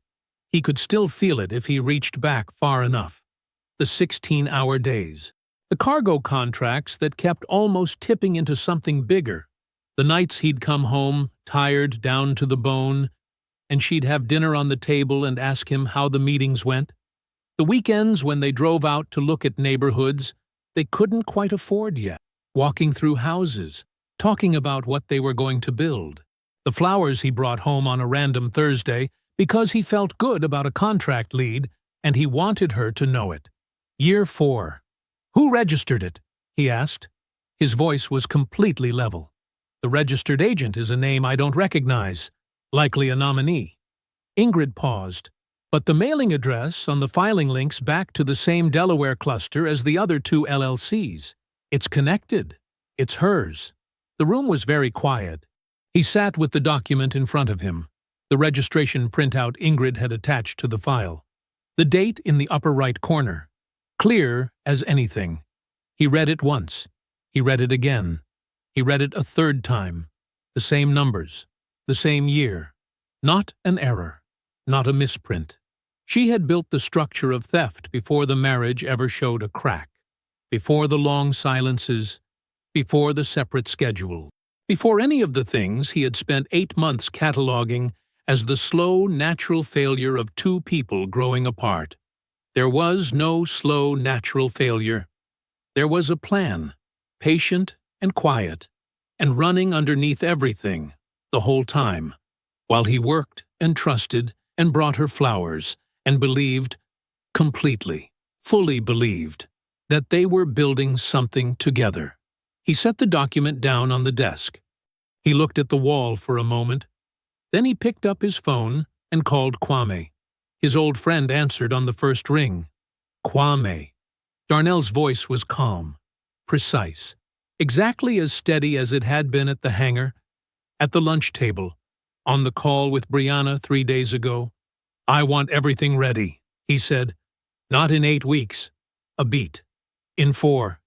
He could still feel it if he reached back far enough. The 16-hour days. The cargo contracts that kept almost tipping into something bigger. The nights he'd come home, tired down to the bone, and she'd have dinner on the table and ask him how the meetings went. The weekends when they drove out to look at neighborhoods they couldn't quite afford yet. Walking through houses, talking about what they were going to build. The flowers he brought home on a random Thursday because he felt good about a contract lead and he wanted her to know it. Year 4. Who registered it? He asked. His voice was completely level. The registered agent is a name I don't recognize. Likely a nominee. Ingrid paused, but the mailing address on the filing links back to the same Delaware cluster as the other 2 LLCs. It's connected. It's hers. The room was very quiet. He sat with the document in front of him, the registration printout Ingrid had attached to the file. The date in the upper right corner. Clear as anything. He read it once. He read it again. He read it a third time. The same numbers. The same year. Not an error. Not a misprint. She had built the structure of theft before the marriage ever showed a crack. Before the long silences. Before the separate schedules. Before any of the things he had spent 8 months cataloging as the slow, natural failure of 2 people growing apart. There was no slow, natural failure. There was a plan, patient and quiet, and running underneath everything, the whole time, while he worked and trusted and brought her flowers and believed, completely, fully believed, that they were building something together. He set the document down on the desk. He looked at the wall for a moment. Then he picked up his phone and called Kwame. His old friend answered on the first ring. Kwame. Darnell's voice was calm, precise, exactly as steady as it had been at the hangar, at the lunch table, on the call with Brianna 3 days ago. I want everything ready, he said. Not in 8 weeks. A beat. In 4.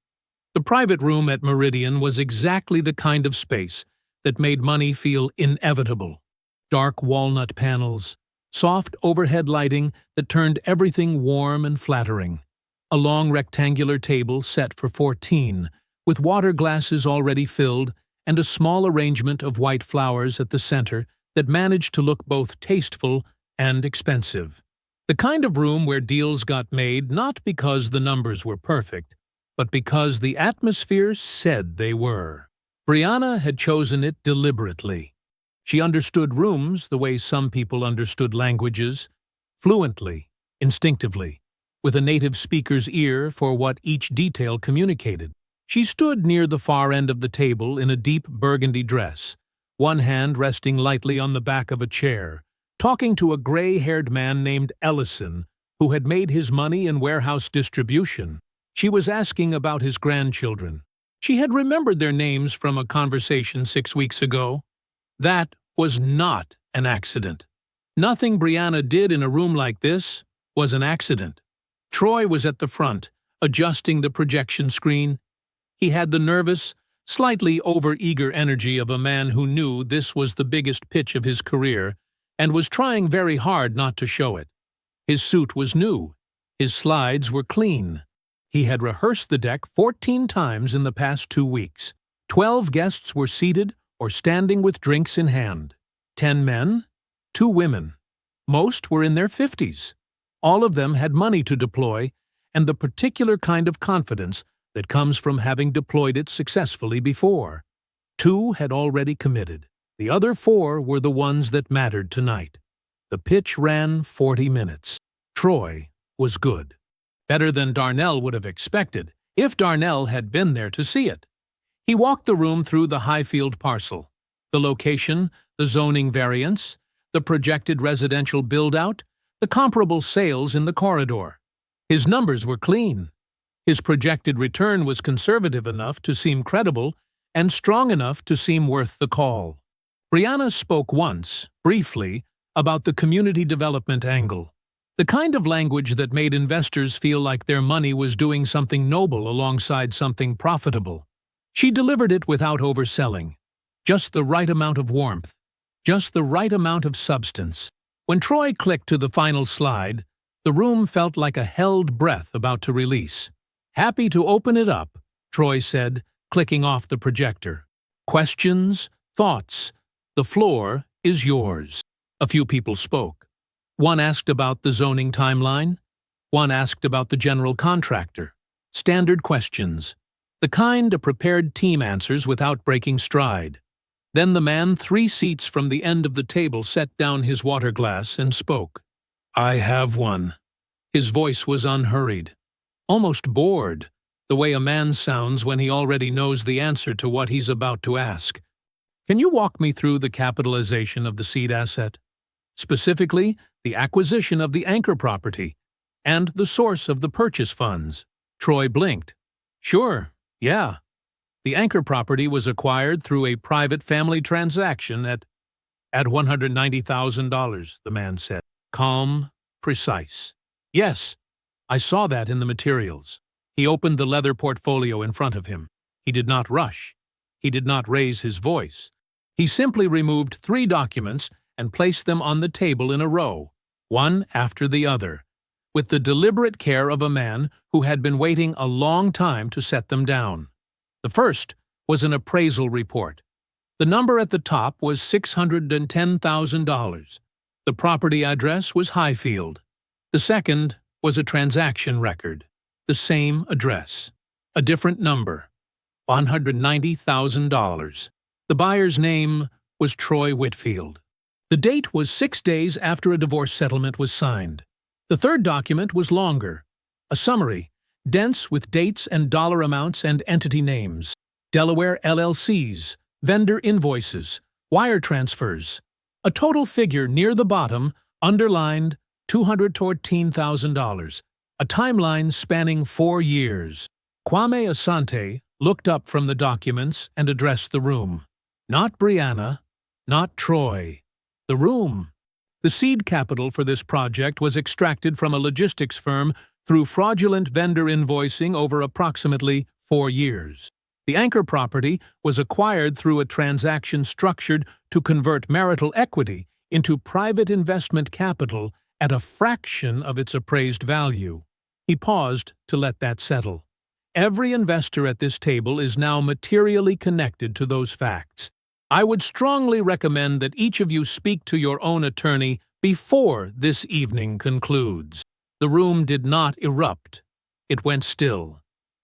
The private room at Meridian was exactly the kind of space that made money feel inevitable. Dark walnut panels, soft overhead lighting that turned everything warm and flattering. A long rectangular table set for 14, with water glasses already filled, and a small arrangement of white flowers at the center that managed to look both tasteful and expensive. The kind of room where deals got made not because the numbers were perfect, but because the atmosphere said they were. Brianna had chosen it deliberately. She understood rooms the way some people understood languages, fluently, instinctively, with a native speaker's ear for what each detail communicated. She stood near the far end of the table in a deep burgundy dress, one hand resting lightly on the back of a chair, talking to a gray-haired man named Ellison, who had made his money in warehouse distribution. She was asking about his grandchildren. She had remembered their names from a conversation 6 weeks ago. That was not an accident. Nothing Brianna did in a room like this was an accident. Troy was at the front, adjusting the projection screen. He had the nervous, slightly over-eager energy of a man who knew this was the biggest pitch of his career and was trying very hard not to show it. His suit was new. His slides were clean. He had rehearsed the deck 14 times in the past 2 weeks. 12 guests were seated or standing with drinks in hand. 10 men, 2 women. Most were in their 50s. All of them had money to deploy and the particular kind of confidence that comes from having deployed it successfully before. 2 had already committed. The other 4 were the ones that mattered tonight. The pitch ran 40 minutes. Troy was good. Better than Darnell would have expected, if Darnell had been there to see it. He walked the room through the Highfield parcel. The location, the zoning variance, the projected residential build-out, the comparable sales in the corridor. His numbers were clean. His projected return was conservative enough to seem credible and strong enough to seem worth the call. Brianna spoke once, briefly, about the community development angle. The kind of language that made investors feel like their money was doing something noble alongside something profitable. She delivered it without overselling. Just the right amount of warmth. Just the right amount of substance. When Troy clicked to the final slide, the room felt like a held breath about to release. "Happy to open it up," Troy said, clicking off the projector. "Questions? Thoughts? The floor is yours." A few people spoke. One asked about the zoning timeline. One asked about the general contractor. Standard questions. The kind a prepared team answers without breaking stride. Then the man 3 seats from the end of the table set down his water glass and spoke. "I have one." His voice was unhurried, almost bored, the way a man sounds when he already knows the answer to what he's about to ask. "Can you walk me through the capitalization of the seed asset? Specifically, the acquisition of the anchor property and the source of the purchase funds?" Troy blinked. "Sure, yeah. The anchor property was acquired through a private family transaction at $190,000, the man said. Calm, precise. "Yes, I saw that in the materials." He opened the leather portfolio in front of him. He did not rush. He did not raise his voice. He simply removed 3 documents and placed them on the table in a row, one after the other, with the deliberate care of a man who had been waiting a long time to set them down. The first was an appraisal report. The number at the top was $610,000. The property address was Highfield. The second was a transaction record. The same address. A different number. $190,000. The buyer's name was Troy Whitfield. The date was 6 days after a divorce settlement was signed. The third document was longer. A summary, dense with dates and dollar amounts and entity names. Delaware LLCs, vendor invoices, wire transfers. A total figure near the bottom, underlined $214,000. A timeline spanning 4 years. Kwame Asante looked up from the documents and addressed the room. Not Brianna, not Troy. The room. The seed capital for this project was extracted from a logistics firm through fraudulent vendor invoicing over approximately 4 years. The anchor property was acquired through a transaction structured to convert marital equity into private investment capital at a fraction of its appraised value. He paused to let that settle. Every investor at this table is now materially connected to those facts. I would strongly recommend that each of you speak to your own attorney before this evening concludes. The room did not erupt. It went still.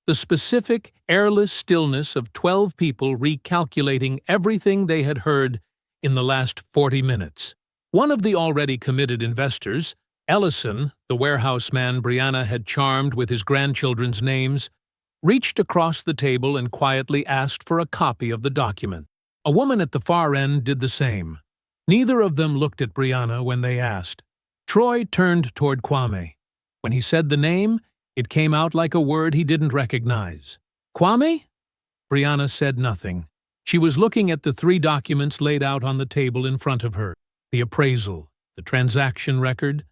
The specific, airless stillness of 12 people recalculating everything they had heard in the last 40 minutes. One of the already committed investors, Ellison, the warehouse man Brianna had charmed with his grandchildren's names, reached across the table and quietly asked for a copy of the document. A woman at the far end did the same. Neither of them looked at Brianna when they asked. Troy turned toward Kwame. When he said the name, it came out like a word he didn't recognize. Kwame? Brianna said nothing. She was looking at the 3 documents laid out on the table in front of her. The appraisal, the transaction record,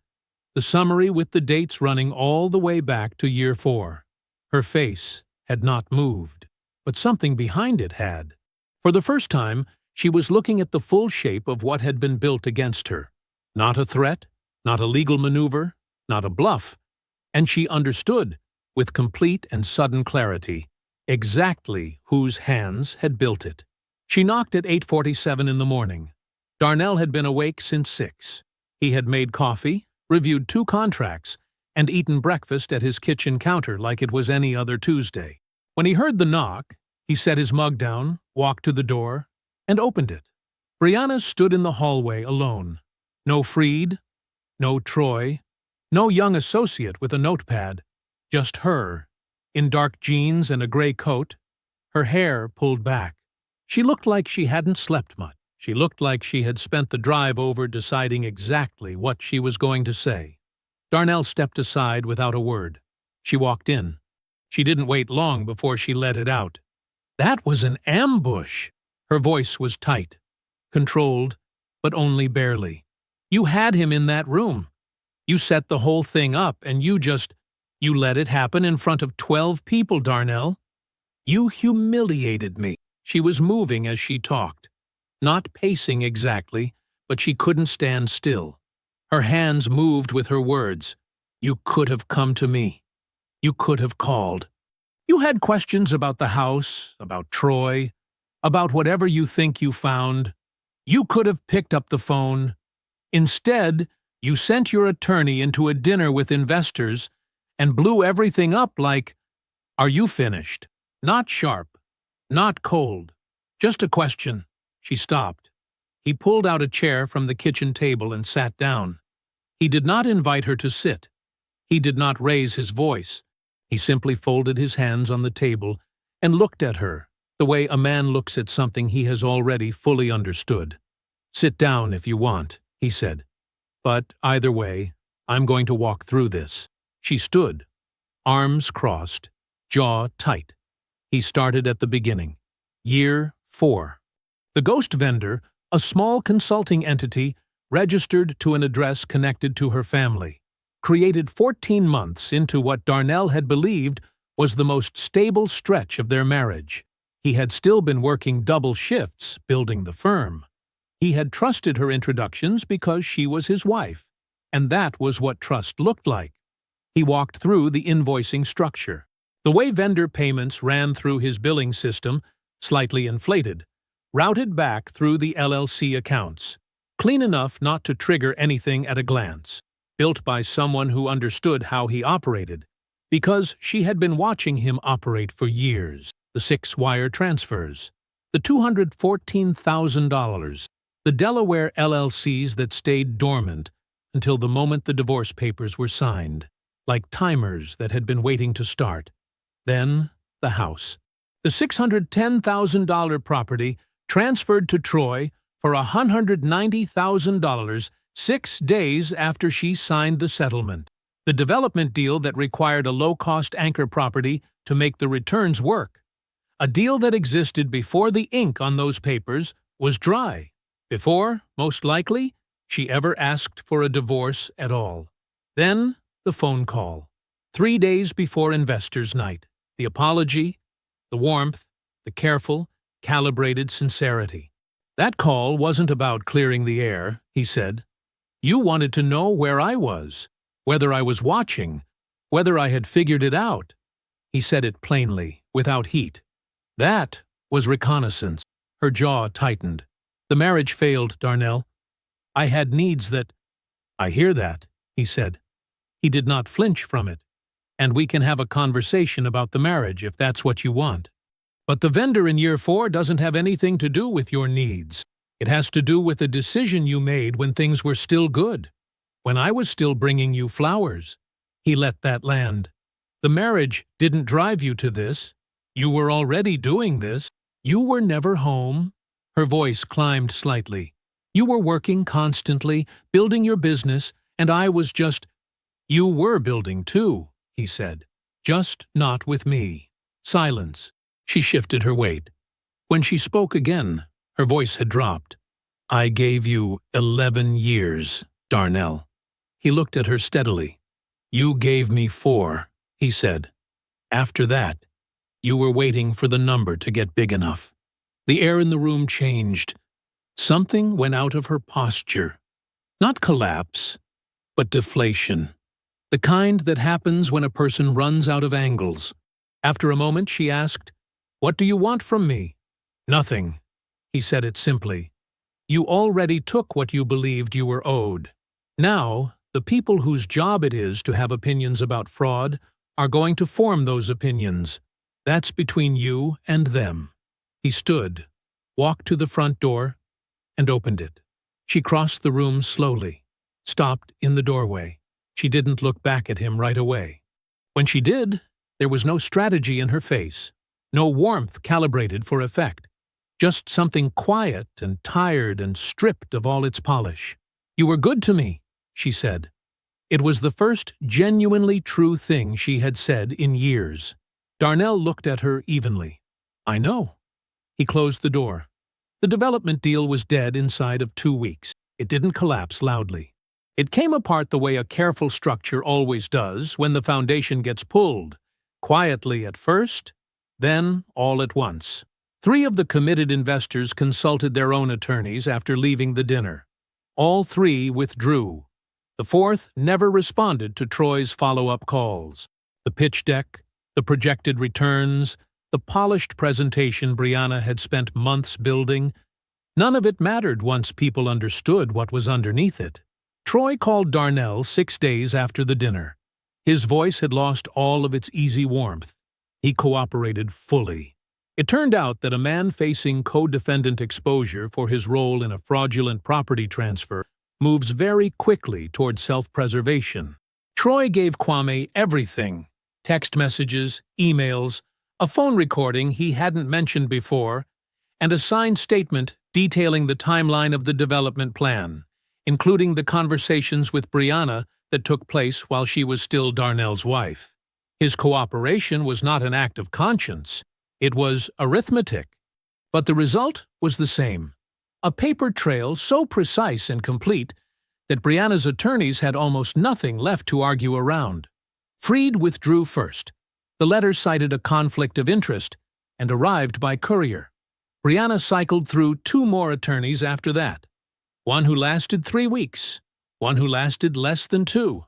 the summary with the dates running all the way back to year 4. Her face had not moved, but something behind it had. For the first time, she was looking at the full shape of what had been built against her. Not a threat, not a legal maneuver, not a bluff. And she understood, with complete and sudden clarity, exactly whose hands had built it. She knocked at 8:47 in the morning. Darnell had been awake since 6. He had made coffee, reviewed 2 contracts, and eaten breakfast at his kitchen counter like it was any other Tuesday. When he heard the knock, he set his mug down, walked to the door, and opened it. Brianna stood in the hallway alone. No Freed, no Troy, no young associate with a notepad, just her, in dark jeans and a gray coat, her hair pulled back. She looked like she hadn't slept much. She looked like she had spent the drive over deciding exactly what she was going to say. Darnell stepped aside without a word. She walked in. She didn't wait long before she let it out. That was an ambush! Her voice was tight, controlled, but only barely. You had him in that room. You set the whole thing up, and you let it happen in front of 12 people, Darnell. You humiliated me. She was moving as she talked. Not pacing exactly, but she couldn't stand still. Her hands moved with her words. You could have come to me. You could have called. You had questions about the house, about Troy, about whatever you think you found. You could have picked up the phone. Instead, you sent your attorney into a dinner with investors and blew everything up like, are you finished? Not sharp, not cold, just a question. She stopped. He pulled out a chair from the kitchen table and sat down. He did not invite her to sit. He did not raise his voice. He simply folded his hands on the table and looked at her, the way a man looks at something he has already fully understood. Sit down if you want, he said. But either way, I'm going to walk through this. She stood, arms crossed, jaw tight. He started at the beginning. Year 4. The ghost vendor, a small consulting entity, registered to an address connected to her family, created 14 months into what Darnell had believed was the most stable stretch of their marriage. He had still been working double shifts building the firm. He had trusted her introductions because she was his wife, and that was what trust looked like. He walked through the invoicing structure. The way vendor payments ran through his billing system, slightly inflated, routed back through the LLC accounts, clean enough not to trigger anything at a glance, built by someone who understood how he operated, because she had been watching him operate for years. The 6 wire transfers, the $214,000, the Delaware LLCs that stayed dormant until the moment the divorce papers were signed, like timers that had been waiting to start. Then, the house. The $610,000 property transferred to Troy for $190,000 6 days after she signed the settlement. The development deal that required a low-cost anchor property to make the returns work. A deal that existed before the ink on those papers was dry. Before, most likely, she ever asked for a divorce at all. Then, the phone call. 3 days before investors' night. The apology, the warmth, the careful, calibrated sincerity. That call wasn't about clearing the air, he said. You wanted to know where I was, whether I was watching, whether I had figured it out. He said it plainly, without heat. That was reconnaissance. Her jaw tightened. The marriage failed, Darnell. I had needs that— I hear that, he said. He did not flinch from it. And we can have a conversation about the marriage if that's what you want. But the vendor in year 4 doesn't have anything to do with your needs. It has to do with a decision you made when things were still good, when I was still bringing you flowers. He let that land. The marriage didn't drive you to this. You were already doing this. You were never home. Her voice climbed slightly. You were working constantly, building your business, and I was just— You were building too, he said. Just not with me. Silence. She shifted her weight. When she spoke again, her voice had dropped. I gave you 11 years, Darnell. He looked at her steadily. You gave me 4, he said. After that, you were waiting for the number to get big enough. The air in the room changed. Something went out of her posture. Not collapse, but deflation. The kind that happens when a person runs out of angles. After a moment, she asked, What do you want from me? Nothing. He said it simply. You already took what you believed you were owed. Now, the people whose job it is to have opinions about fraud are going to form those opinions. That's between you and them. He stood, walked to the front door, and opened it. She crossed the room slowly, stopped in the doorway. She didn't look back at him right away. When she did, there was no strategy in her face, no warmth calibrated for effect, just something quiet and tired and stripped of all its polish. You were good to me, she said. It was the first genuinely true thing she had said in years. Darnell looked at her evenly. I know. He closed the door. The development deal was dead inside of 2 weeks. It didn't collapse loudly. It came apart the way a careful structure always does when the foundation gets pulled, quietly at first, then all at once. 3 of the committed investors consulted their own attorneys after leaving the dinner. All 3 withdrew. The 4th never responded to Troy's follow-up calls. The pitch deck, the projected returns, the polished presentation Brianna had spent months building, none of it mattered once people understood what was underneath it. Troy called Darnell 6 days after the dinner. His voice had lost all of its easy warmth. He cooperated fully. It turned out that a man facing co-defendant exposure for his role in a fraudulent property transfer moves very quickly toward self-preservation. Troy gave Kwame everything: text messages, emails, a phone recording he hadn't mentioned before, and a signed statement detailing the timeline of the development plan, including the conversations with Brianna that took place while she was still Darnell's wife. His cooperation was not an act of conscience. It was arithmetic. But the result was the same. A paper trail so precise and complete that Brianna's attorneys had almost nothing left to argue around. Freed withdrew first. The letter cited a conflict of interest and arrived by courier. Brianna cycled through 2 more attorneys after that. One who lasted 3 weeks, one who lasted less than 2.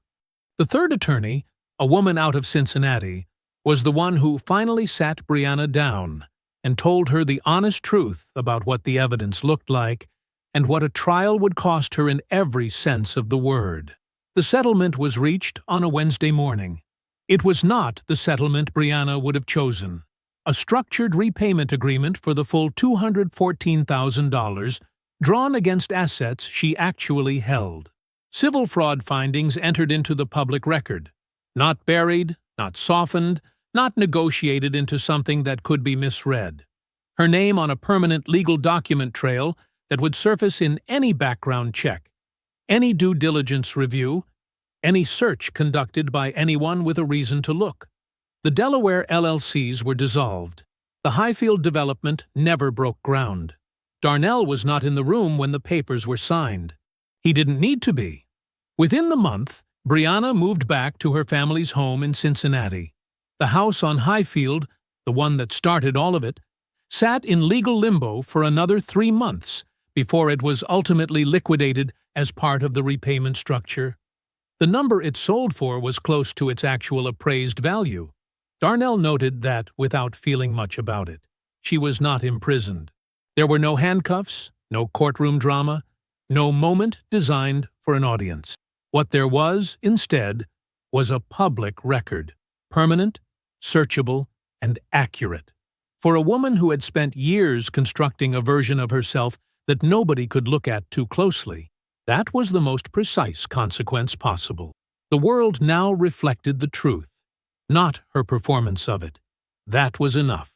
The 3rd attorney, a woman out of Cincinnati, was the one who finally sat Brianna down and told her the honest truth about what the evidence looked like and what a trial would cost her in every sense of the word. The settlement was reached on a Wednesday morning. It was not the settlement Brianna would have chosen. A structured repayment agreement for the full $214,000 drawn against assets she actually held. Civil fraud findings entered into the public record. Not buried, not softened, not negotiated into something that could be misread. Her name on a permanent legal document trail that would surface in any background check, any due diligence review, any search conducted by anyone with a reason to look. The Delaware LLCs were dissolved. The Highfield development never broke ground. Darnell was not in the room when the papers were signed. He didn't need to be. Within the month, Brianna moved back to her family's home in Cincinnati. The house on Highfield, the one that started all of it, sat in legal limbo for another 3 months before it was ultimately liquidated as part of the repayment structure. The number it sold for was close to its actual appraised value. Darnell noted that without feeling much about it. She was not imprisoned. There were no handcuffs, no courtroom drama, no moment designed for an audience. What there was, instead, was a public record, permanent, searchable, and accurate. For a woman who had spent years constructing a version of herself that nobody could look at too closely. That was the most precise consequence possible. The world now reflected the truth, not her performance of it. That was enough.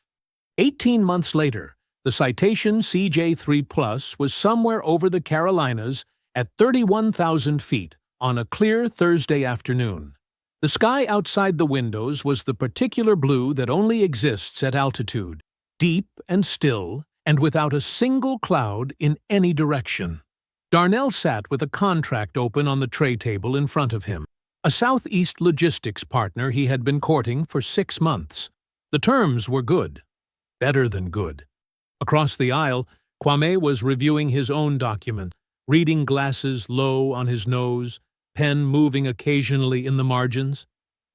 18 months later, the Citation CJ3 Plus was somewhere over the Carolinas at 31,000 feet on a clear Thursday afternoon. The sky outside the windows was the particular blue that only exists at altitude, deep and still, and without a single cloud in any direction. Darnell sat with a contract open on the tray table in front of him, a Southeast logistics partner he had been courting for 6 months. The terms were good, better than good. Across the aisle, Kwame was reviewing his own document, reading glasses low on his nose, pen moving occasionally in the margins.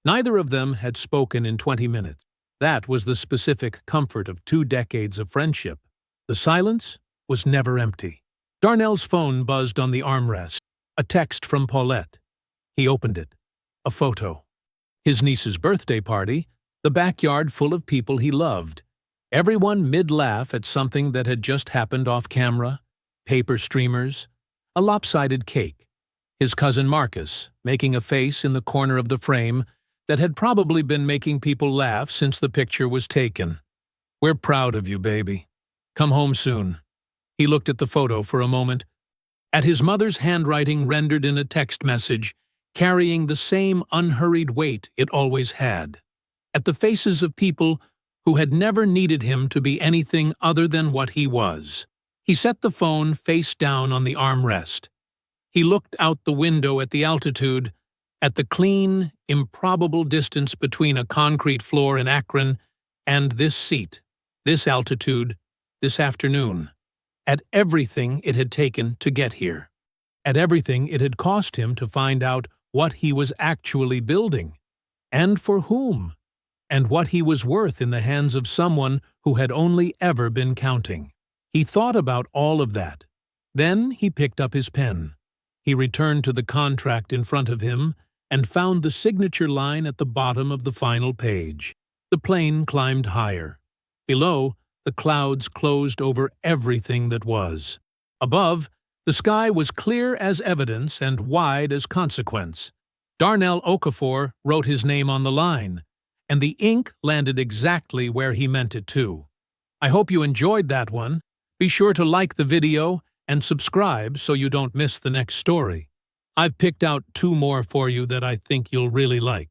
Neither of them had spoken in 20 minutes. That was the specific comfort of 2 decades of friendship. The silence was never empty. Darnell's phone buzzed on the armrest. A text from Paulette. He opened it. A photo. His niece's birthday party, the backyard full of people he loved. Everyone mid-laugh at something that had just happened off camera, paper streamers, a lopsided cake. His cousin Marcus, making a face in the corner of the frame that had probably been making people laugh since the picture was taken. "We're proud of you, baby. Come home soon." He looked at the photo for a moment, at his mother's handwriting rendered in a text message, carrying the same unhurried weight it always had, at the faces of people who had never needed him to be anything other than what he was. He set the phone face down on the armrest. He looked out the window at the altitude, at the clean, improbable distance between a concrete floor in Akron and this seat, this altitude, this afternoon, at everything it had taken to get here, at everything it had cost him to find out what he was actually building, and for whom, and what he was worth in the hands of someone who had only ever been counting. He thought about all of that. Then he picked up his pen. He returned to the contract in front of him and found the signature line at the bottom of the final page. The plane climbed higher. Below, the clouds closed over everything that was. Above, the sky was clear as evidence and wide as consequence. Darnell Okafor wrote his name on the line, and the ink landed exactly where he meant it to. I hope you enjoyed that one. Be sure to like the video and subscribe so you don't miss the next story. I've picked out 2 more for you that I think you'll really like.